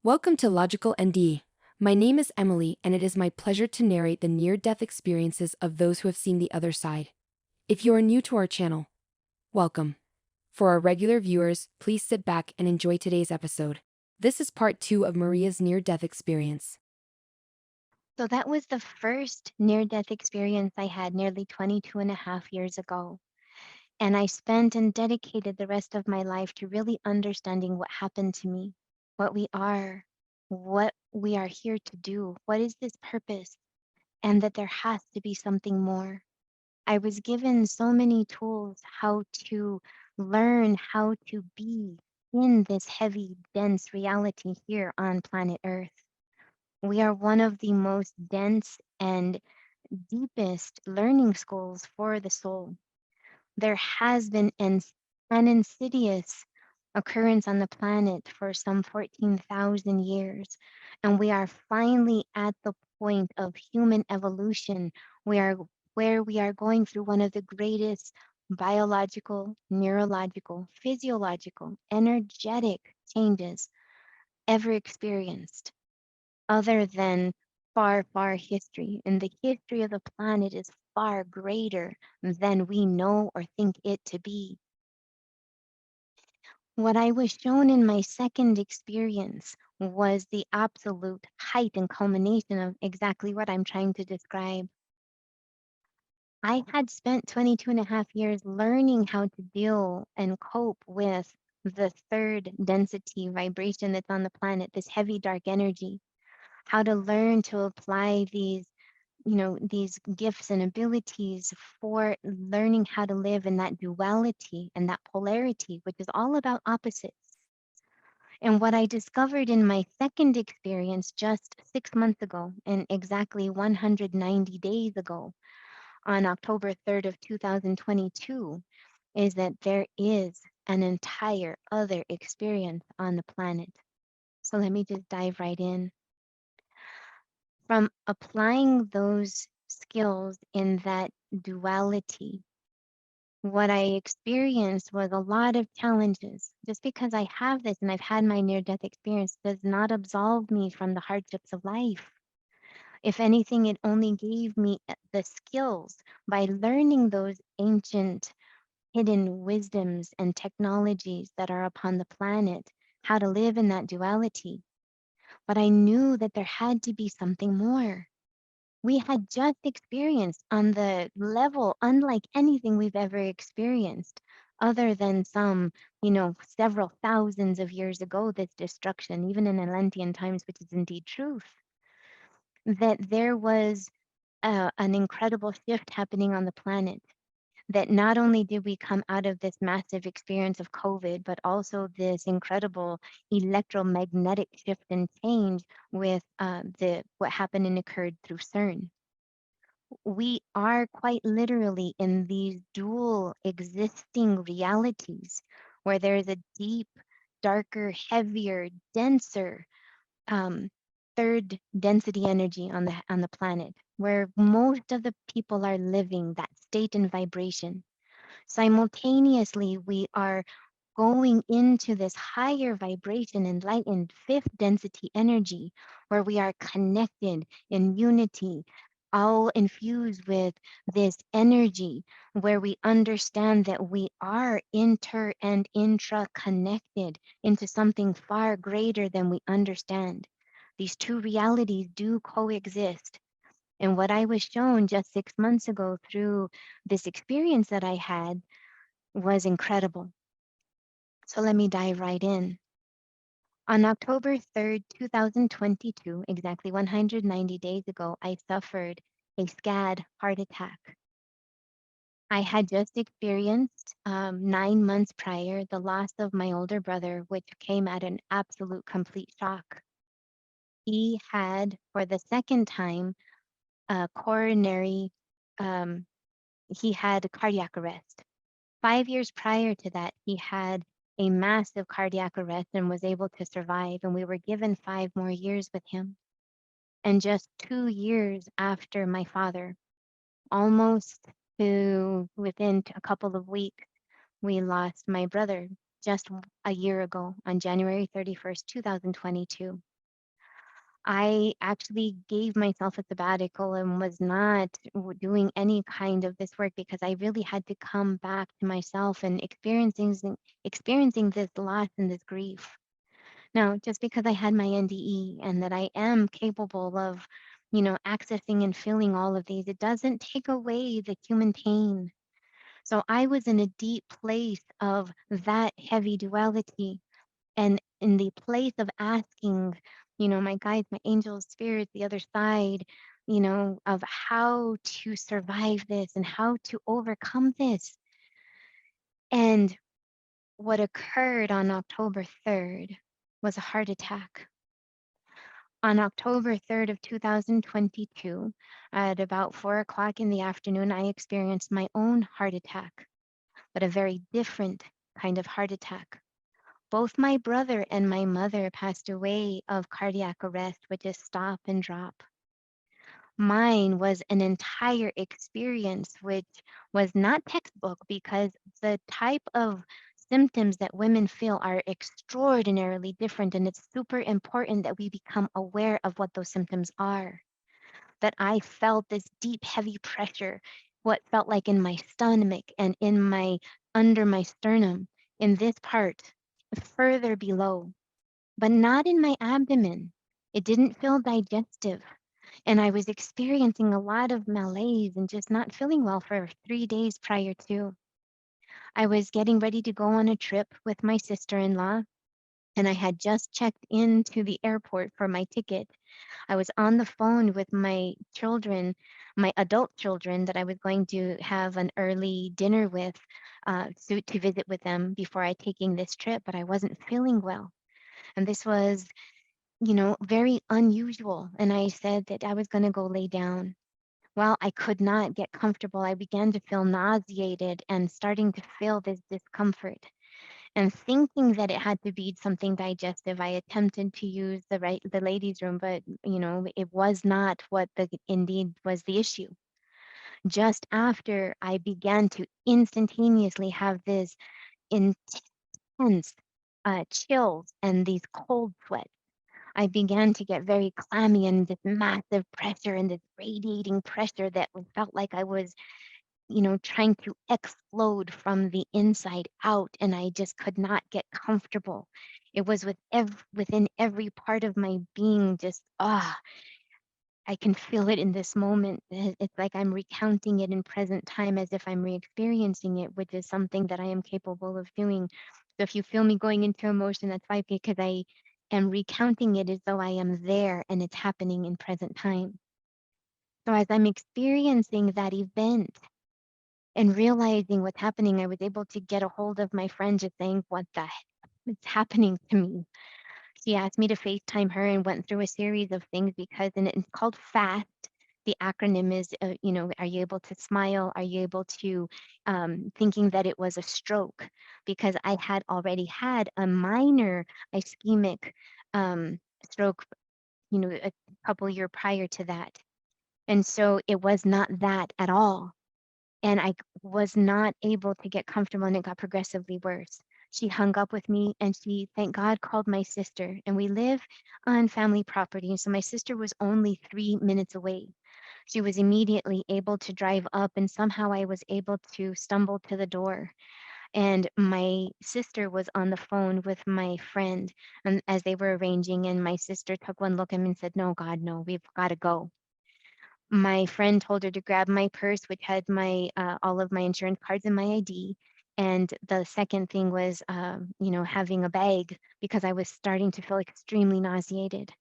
Welcome to Logical-NDE. My name is Emily, and it is my pleasure to narrate the near-death experiences of those who have seen the other side. If you are new to our channel, welcome. For our regular viewers, please sit back and enjoy today's episode. This is part 2 of Maria's near-death experience. So that was the first near-death experience I had nearly 22 and a half years ago. And I spent and dedicated the rest of my life to really understanding what happened to me, what we are, what we are here to do, what is this purpose, and that there has to be something more. I was given so many tools how to learn how to be in this heavy, dense reality here on planet Earth. We are one of the most dense and deepest learning schools for the soul. There has been an insidious occurrence on the planet for some 14,000 years, and we are finally at the point of human evolution. We are where we are going through one of the greatest biological, neurological, physiological, energetic changes ever experienced other than far, far history. And the history of the planet is far greater than we know or think it to be. What I was shown in my second experience was the absolute height and culmination of exactly what I'm trying to describe. I had spent 22 and a half years learning how to deal and cope with the third density vibration that's on the planet, this heavy dark energy, how to learn to apply these gifts and abilities for learning how to live in that duality and that polarity, which is all about opposites. And what I discovered in my second experience just 6 months ago, and exactly 190 days ago, on October 3rd of 2022, is that there is an entire other experience on the planet. So let me just dive right in. From applying those skills in that duality, what I experienced was a lot of challenges. Just because I have this and I've had my near death experience does not absolve me from the hardships of life. If anything, it only gave me the skills by learning those ancient hidden wisdoms and technologies that are upon the planet, how to live in that duality. But I knew that there had to be something more. We had just experienced on the level unlike anything we've ever experienced, other than some, several thousands of years ago, this destruction, even in Atlantean times, which is indeed truth, that there was an incredible shift happening on the planet. That not only did we come out of this massive experience of COVID, but also this incredible electromagnetic shift and change with the what happened and occurred through CERN. We are quite literally in these dual existing realities where there is a deep, darker, heavier, denser um, third density energy on the planet, where most of the people are living that state and vibration. Simultaneously, we are going into this higher vibration, enlightened fifth density energy, where we are connected in unity, all infused with this energy, where we understand that we are inter and intra connected into something far greater than we understand. These two realities do coexist. And what I was shown just 6 months ago through this experience that I had was incredible. So let me dive right in. On October 3rd, 2022, exactly 190 days ago, I suffered a SCAD heart attack. I had just experienced 9 months prior the loss of my older brother, which came at an absolute complete shock. He had, for the second time, a coronary, um, he had a cardiac arrest. 5 years prior to that, he had a massive cardiac arrest and was able to survive, and we were given 5 more years with him. And just 2 years after my father, almost to within a couple of weeks, we lost my brother just a year ago on January 31st, 2022. I actually gave myself a sabbatical and was not doing any kind of this work because I really had to come back to myself and experiencing this loss and this grief. Now, just because I had my NDE and that I am capable of, accessing and feeling all of these, it doesn't take away the human pain. So I was in a deep place of that heavy duality, and in the place of asking, my guides, my angels, spirits, the other side, of how to survive this and how to overcome this. And what occurred on October 3rd was a heart attack. On October 3rd of 2022, at about 4 o'clock in the afternoon, I experienced my own heart attack, but a very different kind of heart attack. Both my brother and my mother passed away of cardiac arrest, which is stop and drop. Mine was an entire experience, which was not textbook because the type of symptoms that women feel are extraordinarily different. And it's super important that we become aware of what those symptoms are. That I felt this deep, heavy pressure, what felt like in my stomach and under my sternum, in this part, further below, but not in my abdomen. It didn't feel digestive. And I was experiencing a lot of malaise and just not feeling well for 3 days prior to. I was getting ready to go on a trip with my sister in law, and I had just checked into the airport for my ticket. I was on the phone with my children, my adult children that I was going to have an early dinner with, to visit with them before I taking this trip, but I wasn't feeling well. And this was, very unusual. And I said that I was going to go lay down. Well, I could not get comfortable. I began to feel nauseated and starting to feel this discomfort. And thinking that it had to be something digestive, I attempted to use the ladies' room, but it was not what the indeed was the issue. Just after I began to instantaneously have this intense chills and these cold sweats, I began to get very clammy and this massive pressure and this radiating pressure that felt like I was, trying to explode from the inside out, and I just could not get comfortable. It was within every part of my being, just I can feel it in this moment. It's like I'm recounting it in present time as if I'm re-experiencing it, which is something that I am capable of doing. So if you feel me going into emotion, that's fine because I am recounting it as though I am there and it's happening in present time. So as I'm experiencing that event and realizing what's happening, I was able to get a hold of my friend just saying, what the heck is happening to me? She asked me to FaceTime her and went through a series of things and it's called FAST. The acronym is, are you able to smile? Are you able to, thinking that it was a stroke? Because I had already had a minor ischemic stroke, a couple year prior to that. And so it was not that at all. And I was not able to get comfortable and it got progressively worse. She hung up with me and she, thank God, called my sister. And we live on family property. And so my sister was only 3 minutes away. She was immediately able to drive up and somehow I was able to stumble to the door. And my sister was on the phone with my friend and as they were arranging, and my sister took one look at me and said, no, God, no, we've got to go. My friend told her to grab my purse, which had my all of my insurance cards and my ID. And the second thing was, having a bag because I was starting to feel extremely nauseated.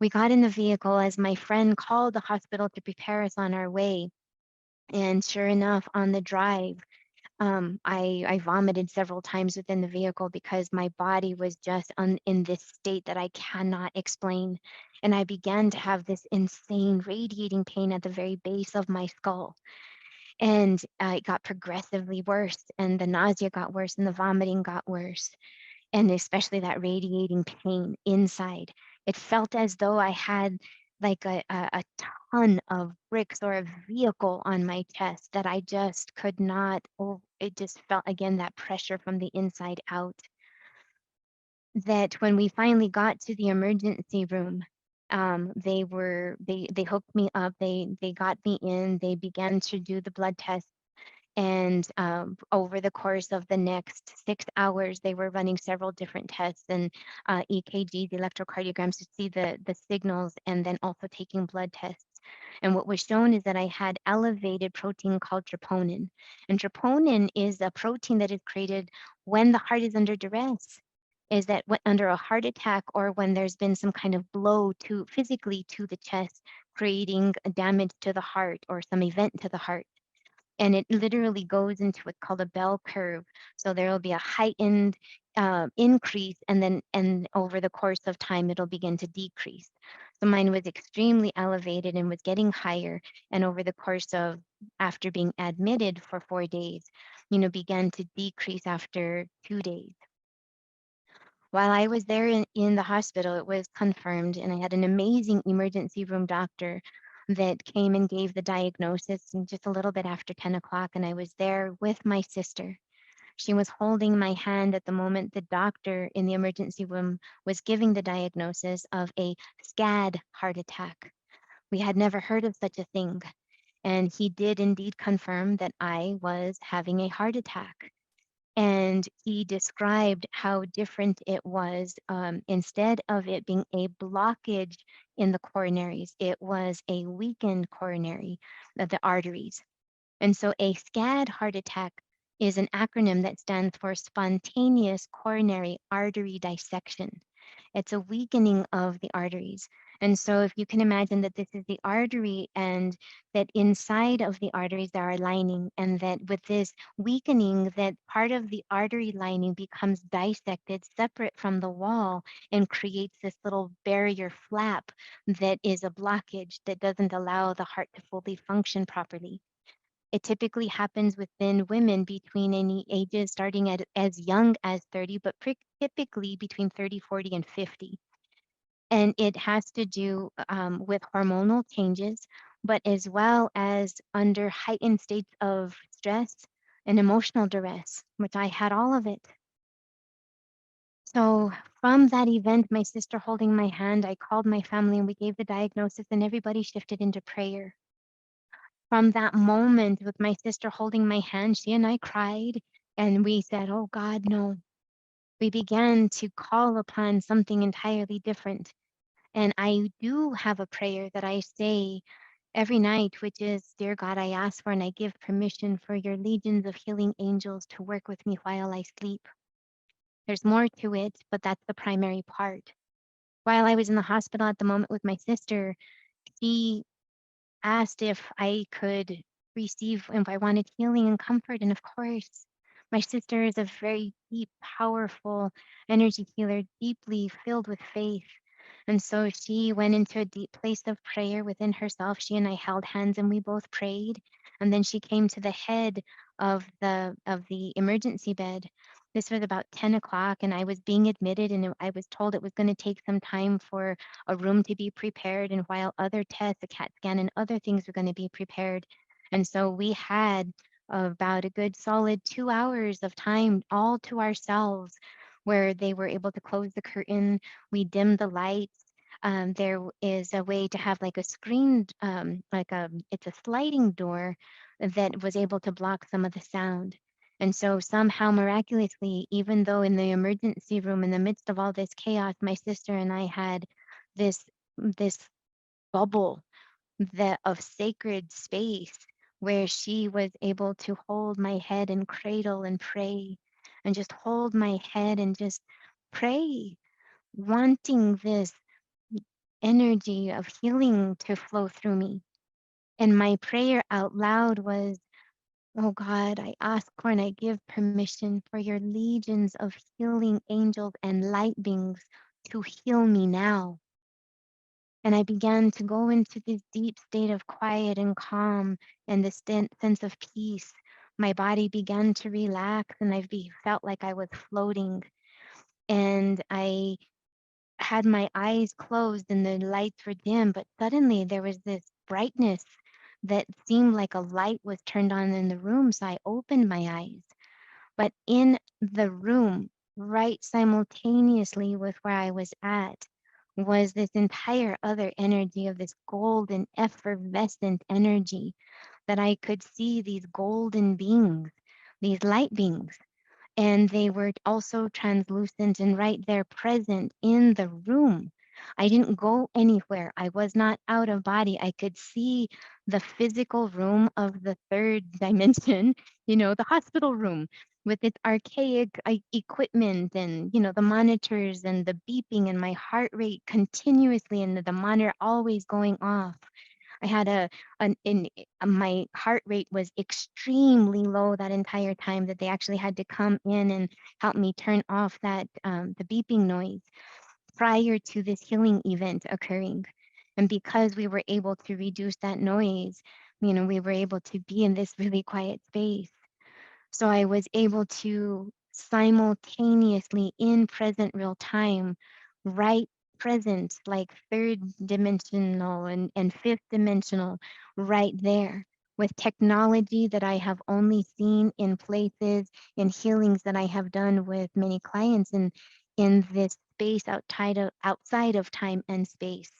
We got in the vehicle as my friend called the hospital to prepare us on our way. And sure enough, on the drive, I vomited several times within the vehicle because my body was just in this state that I cannot explain. And I began to have this insane radiating pain at the very base of my skull. And it got progressively worse, and the nausea got worse, and the vomiting got worse, and especially that radiating pain inside. It felt as though I had like a ton of bricks or a vehicle on my chest that I just could not, oh, it just felt again that pressure from the inside out. That when we finally got to the emergency room, They hooked me up. They got me in. They began to do the blood test. And over the course of the next 6 hours, they were running several different tests and EKGs, electrocardiograms to see the signals, and then also taking blood tests. And what was shown is that I had elevated protein called troponin. And troponin is a protein that is created when the heart is under duress. Is that under a heart attack or when there's been some kind of blow to physically to the chest, creating damage to the heart or some event to the heart, and it literally goes into what's called a bell curve. So there will be a heightened increase, and over the course of time, it'll begin to decrease. So mine was extremely elevated and was getting higher. And over the course of after being admitted for 4 days, began to decrease after 2 days. While I was there in the hospital, it was confirmed, and I had an amazing emergency room doctor that came and gave the diagnosis just a little bit after 10 o'clock, and I was there with my sister. She was holding my hand at the moment the doctor in the emergency room was giving the diagnosis of a SCAD heart attack. We had never heard of such a thing, and he did indeed confirm that I was having a heart attack. And he described how different it was. Instead of it being a blockage in the coronaries, it was a weakened coronary of the arteries. And so a SCAD heart attack is an acronym that stands for spontaneous coronary artery dissection. It's a weakening of the arteries. And so if you can imagine that this is the artery and that inside of the arteries there are lining, and that with this weakening that part of the artery lining becomes dissected separate from the wall and creates this little barrier flap that is a blockage that doesn't allow the heart to fully function properly. It typically happens within women between any ages starting at as young as 30, but typically between 30, 40, and 50. And it has to do with hormonal changes, but as well as under heightened states of stress and emotional duress, which I had all of it. So from that event, my sister holding my hand, I called my family and we gave the diagnosis, and everybody shifted into prayer. From that moment with my sister holding my hand, she and I cried and we said, "Oh God, no." We began to call upon something entirely different. And I do have a prayer that I say every night, which is, "Dear God, I ask for and I give permission for your legions of healing angels to work with me while I sleep." There's more to it, but that's the primary part. While I was in the hospital at the moment with my sister, she asked if I could receive, if I wanted healing and comfort. And of course, my sister is a very deep, powerful energy healer, deeply filled with faith. And so she went into a deep place of prayer within herself. She and I held hands and we both prayed. And then she came to the head of the emergency bed. This was about 10 o'clock, and I was being admitted, and I was told it was going to take some time for a room to be prepared, and while other tests, a CAT scan and other things were going to be prepared. And so we had about a good solid 2 hours of time all to ourselves, where they were able to close the curtain. We dimmed the lights. There is a way to have like a screened, it's a sliding door that was able to block some of the sound. And so somehow miraculously, even though in the emergency room, in the midst of all this chaos, my sister and I had this bubble of sacred space where she was able to hold my head and cradle and pray, and just hold my head and just pray, wanting this energy of healing to flow through me. And my prayer out loud was, "Oh God, I ask for and I give permission for your legions of healing angels and light beings to heal me now." And I began to go into this deep state of quiet and calm and this sense of peace. My body began to relax, and felt like I was floating. And I had my eyes closed and the lights were dim, but suddenly there was this brightness that seemed like a light was turned on in the room. So I opened my eyes. But in the room, right simultaneously with where I was at, was this entire other energy of this golden effervescent energy that I could see these golden beings, these light beings, and they were also translucent and right there present in the room. I didn't go anywhere. I was not out of body. I could see the physical room of the third dimension, the hospital room with its archaic equipment and, the monitors and the beeping and my heart rate continuously and the monitor always going off. I had my heart rate was extremely low that entire time that they actually had to come in and help me turn off that the beeping noise prior to this healing event occurring. And because we were able to reduce that noise, we were able to be in this really quiet space. So I was able to simultaneously in present real time, right present, like third dimensional and fifth dimensional, right there with technology that I have only seen in places in healings that I have done with many clients in this space outside of time and space,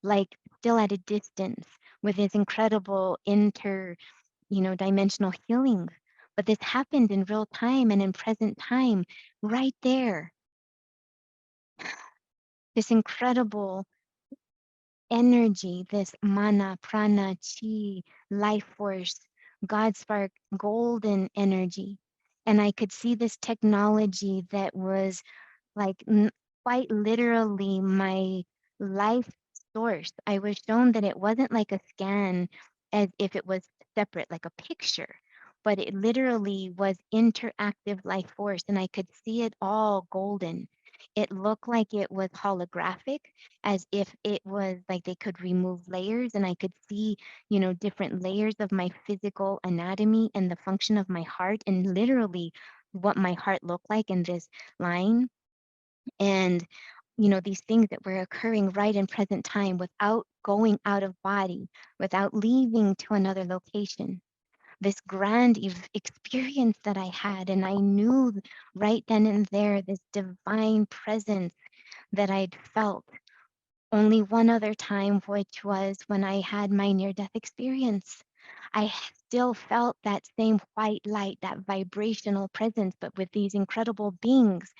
like still at a distance with this incredible dimensional healing. But this happened in real time and in present time, right there. This incredible energy, this mana, prana, chi, life force, God spark, golden energy. And I could see this technology that was like quite literally my life source. I was shown that it wasn't like a scan as if it was separate, like a picture, but it literally was interactive life force, and I could see it all golden. It looked like it was holographic, as if it was like they could remove layers, and I could see, different layers of my physical anatomy and the function of my heart, and literally what my heart looked like in this line and these things that were occurring right in present time without going out of body, without leaving to another location. This grand experience that I had, and I knew right then and there this divine presence that I'd felt. Only one other time, which was when I had my near death experience. I still felt that same white light, that vibrational presence, but with these incredible beings.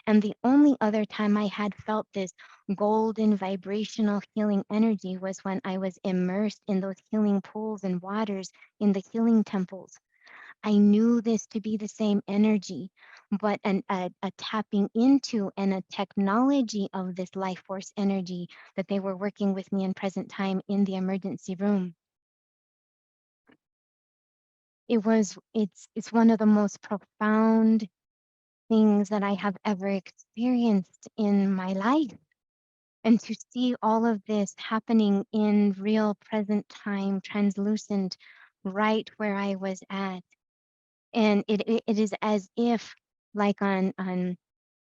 And the only other time I had felt this golden vibrational healing energy was when I was immersed in those healing pools and waters in the healing temples. I knew this to be the same energy, but a tapping into and a technology of this life force energy that they were working with me in present time in the emergency room. It's one of the most profound things that I have ever experienced in my life. And to see all of this happening in real present time, translucent, right where I was at. And it is as if, like on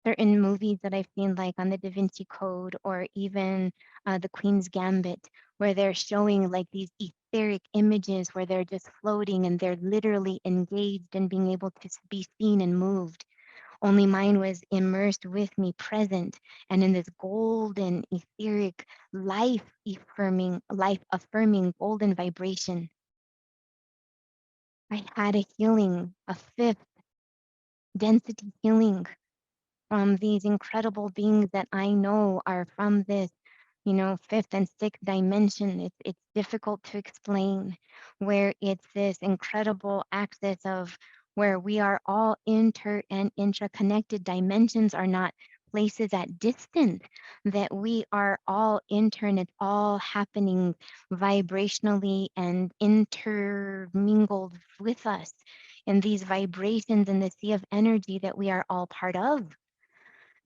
certain movies that I've seen, like on the Da Vinci Code or even the Queen's Gambit, where they're showing like these etheric images where they're just floating and they're literally engaged and being able to be seen and moved. Only mine was immersed with me, present, and in this golden, etheric, life affirming golden vibration. I had a healing, a fifth density healing from these incredible beings that I know are from this, fifth and sixth dimension. It's difficult to explain, where it's this incredible access of where we are all inter and intraconnected. Dimensions are not places at distance, that we are all inter and it's all happening vibrationally and intermingled with us in these vibrations in the sea of energy that we are all part of,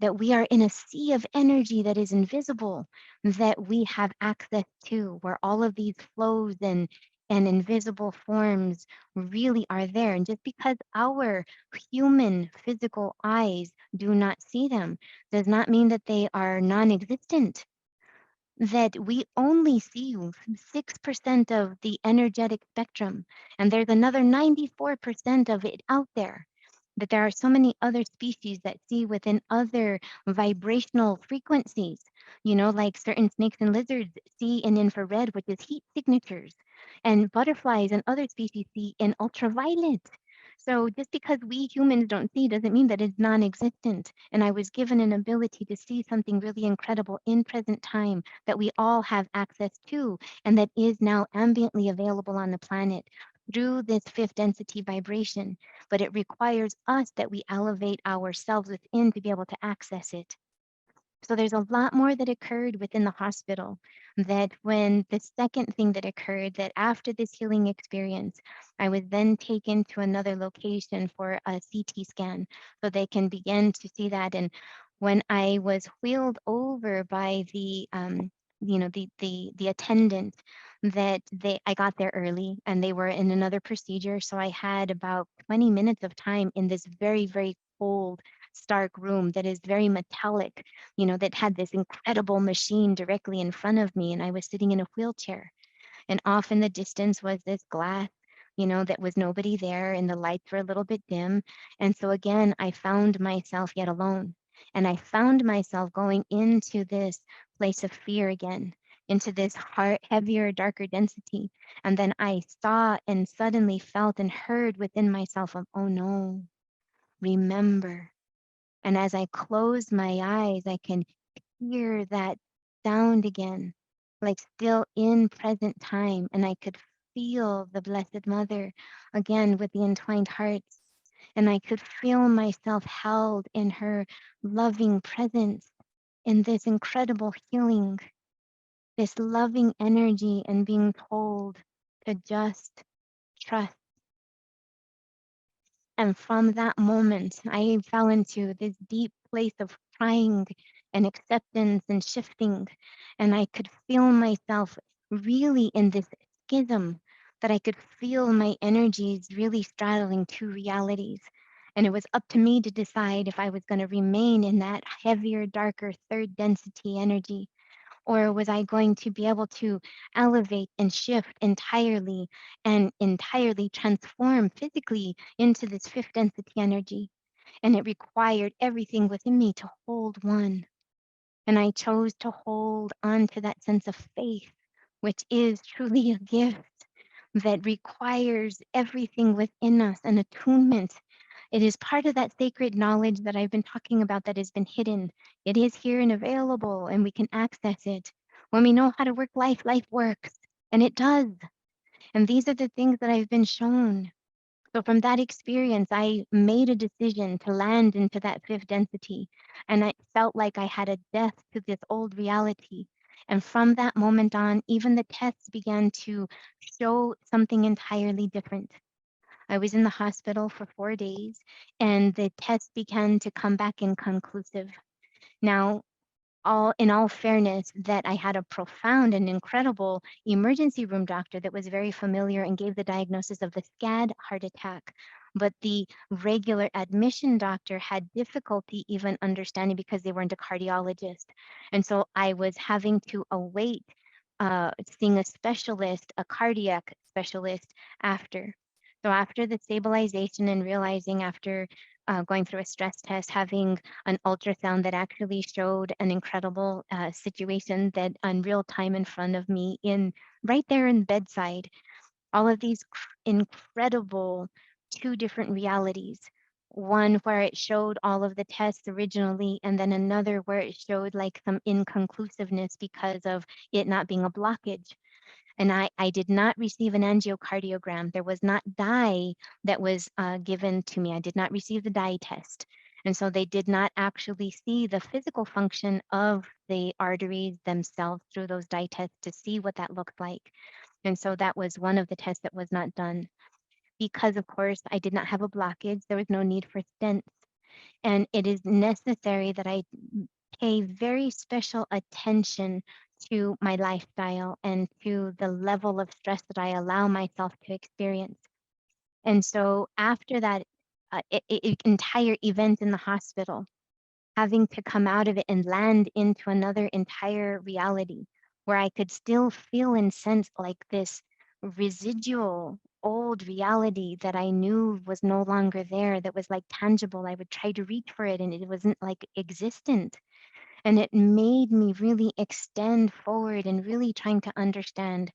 that we are in a sea of energy that is invisible, that we have access to, where all of these flows and invisible forms really are there. And just because our human physical eyes do not see them does not mean that they are non-existent, that we only see 6% of the energetic spectrum, and there's another 94% of it out there. that there are so many other species that see within other vibrational frequencies, like certain snakes and lizards see in infrared, which is heat signatures, and butterflies and other species see in ultraviolet. So just because we humans don't see doesn't mean that it's non-existent. And I was given an ability to see something really incredible in present time that we all have access to, and that is now ambiently available on the planet through this fifth density vibration, but it requires us that we elevate ourselves within to be able to access it. So there's a lot more that occurred within the hospital, that when the second thing that occurred, that after this healing experience, I was then taken to another location for a CT scan so they can begin to see that. And when I was wheeled over by the attendant, that I got there early and they were in another procedure. So I had about 20 minutes of time in this very, very cold, stark room that is very metallic, that had this incredible machine directly in front of me. And I was sitting in a wheelchair. And off in the distance was this glass, that was nobody there, and the lights were a little bit dim. And so again, I found myself yet alone. And I found myself going into this place of fear again, into this heavier, darker density. And then I saw and suddenly felt and heard within myself of, oh no, remember. And as I close my eyes, I can hear that sound again, like still in present time. And I could feel the Blessed Mother again with the entwined hearts. And I could feel myself held in her loving presence in this incredible healing, this loving energy, and being told to just trust. And from that moment, I fell into this deep place of crying and acceptance and shifting. And I could feel myself really in this schism, that I could feel my energies really straddling two realities. And it was up to me to decide if I was going to remain in that heavier, darker, third density energy, or was I going to be able to elevate and shift entirely and entirely transform physically into this fifth density energy? And it required everything within me to hold one. And I chose to hold on to that sense of faith, which is truly a gift that requires everything within us, an attunement. It is part of that sacred knowledge that I've been talking about that has been hidden. It is here and available, and we can access it. When we know how to work life, life works, and it does. And these are the things that I've been shown. So from that experience, I made a decision to land into that fifth density. And I felt like I had a death to this old reality. And from that moment on, even the tests began to show something entirely different. I was in the hospital for 4 days, and the tests began to come back inconclusive. Now, in all fairness, that I had a profound and incredible emergency room doctor that was very familiar and gave the diagnosis of the SCAD heart attack. But the regular admission doctor had difficulty even understanding because they weren't a cardiologist. And so I was having to await seeing a specialist, a cardiac specialist after. So after the stabilization and realizing after going through a stress test, having an ultrasound that actually showed an incredible situation that on real time in front of me, in right there in bedside, all of these incredible two different realities. One where it showed all of the tests originally, and then another where it showed like some inconclusiveness because of it not being a blockage. And I did not receive an angiocardiogram. There was not dye that was given to me. I did not receive the dye test. And so they did not actually see the physical function of the arteries themselves through those dye tests to see what that looked like. And so that was one of the tests that was not done. Because, of course, I did not have a blockage, there was no need for stents. And it is necessary that I pay very special attention to my lifestyle and to the level of stress that I allow myself to experience. And so after that entire event in the hospital, having to come out of it and land into another entire reality where I could still feel and sense like this residual old reality that I knew was no longer there, that was like tangible. I would try to reach for it and it wasn't like existent. And it made me really extend forward and really trying to understand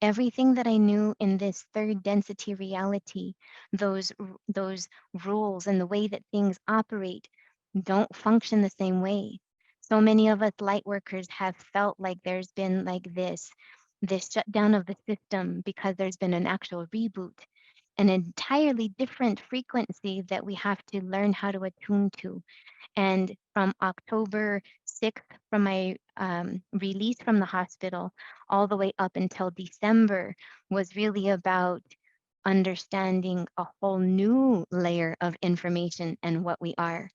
everything that I knew in this third density reality, those rules and the way that things operate don't function the same way. So many of us light workers have felt like there's been like this shutdown of the system because there's been an actual reboot, an entirely different frequency that we have to learn how to attune to. And from October 6th, from my release from the hospital, all the way up until December, was really about understanding a whole new layer of information and what we are.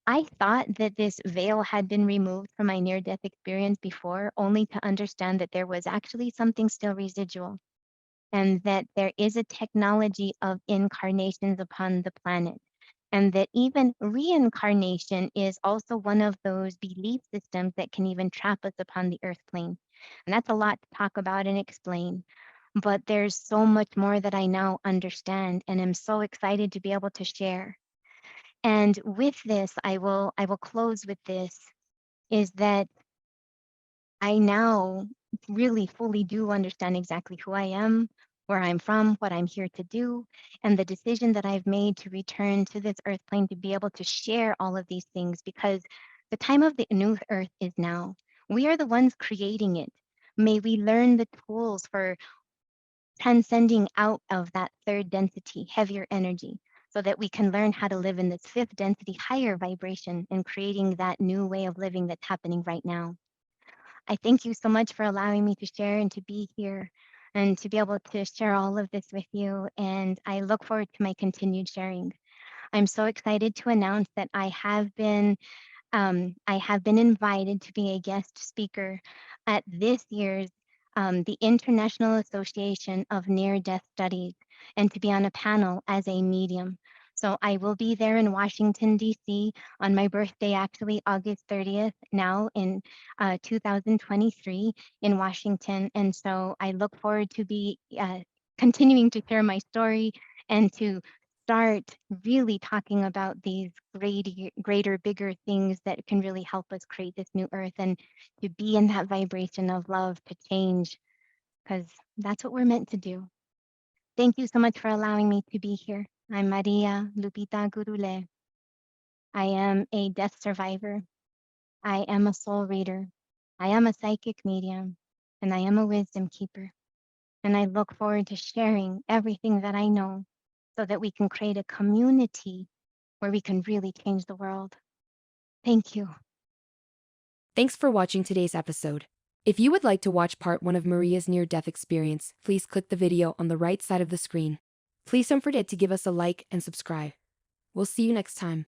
I thought that this veil had been removed from my near death experience before, only to understand that there was actually something still residual, and that there is a technology of incarnations upon the planet, and that even reincarnation is also one of those belief systems that can even trap us upon the earth plane. And that's a lot to talk about and explain. But there's so much more that I now understand, and I'm so excited to be able to share. And with this, I will close with this, is that I now really fully do understand exactly who I am, where I'm from, what I'm here to do, and the decision that I've made to return to this earth plane to be able to share all of these things, because the time of the new earth is now. We are the ones creating it. May we learn the tools for transcending out of that third density, heavier energy, so that we can learn how to live in this fifth density, higher vibration, and creating that new way of living that's happening right now. I thank you so much for allowing me to share and to be here and to be able to share all of this with you. And I look forward to my continued sharing. I'm so excited to announce that I have been invited to be a guest speaker at this year's the International Association of Near-Death Studies, and to be on a panel as a medium. So I will be there in Washington, D.C. on my birthday, actually August 30th, now in 2023 in Washington. And so I look forward to be continuing to share my story and to start really talking about these greater, bigger things that can really help us create this new earth, and to be in that vibration of love to change, because that's what we're meant to do. Thank you so much for allowing me to be here. I'm Maria Lupita Gurule. I am a death survivor. I am a soul reader. I am a psychic medium, and I am a wisdom keeper. And I look forward to sharing everything that I know so that we can create a community where we can really change the world. Thank you. Thanks for watching today's episode. If you would like to watch part 1 of Maria's near-death experience, please click the video on the right side of the screen. Please don't forget to give us a like and subscribe. We'll see you next time.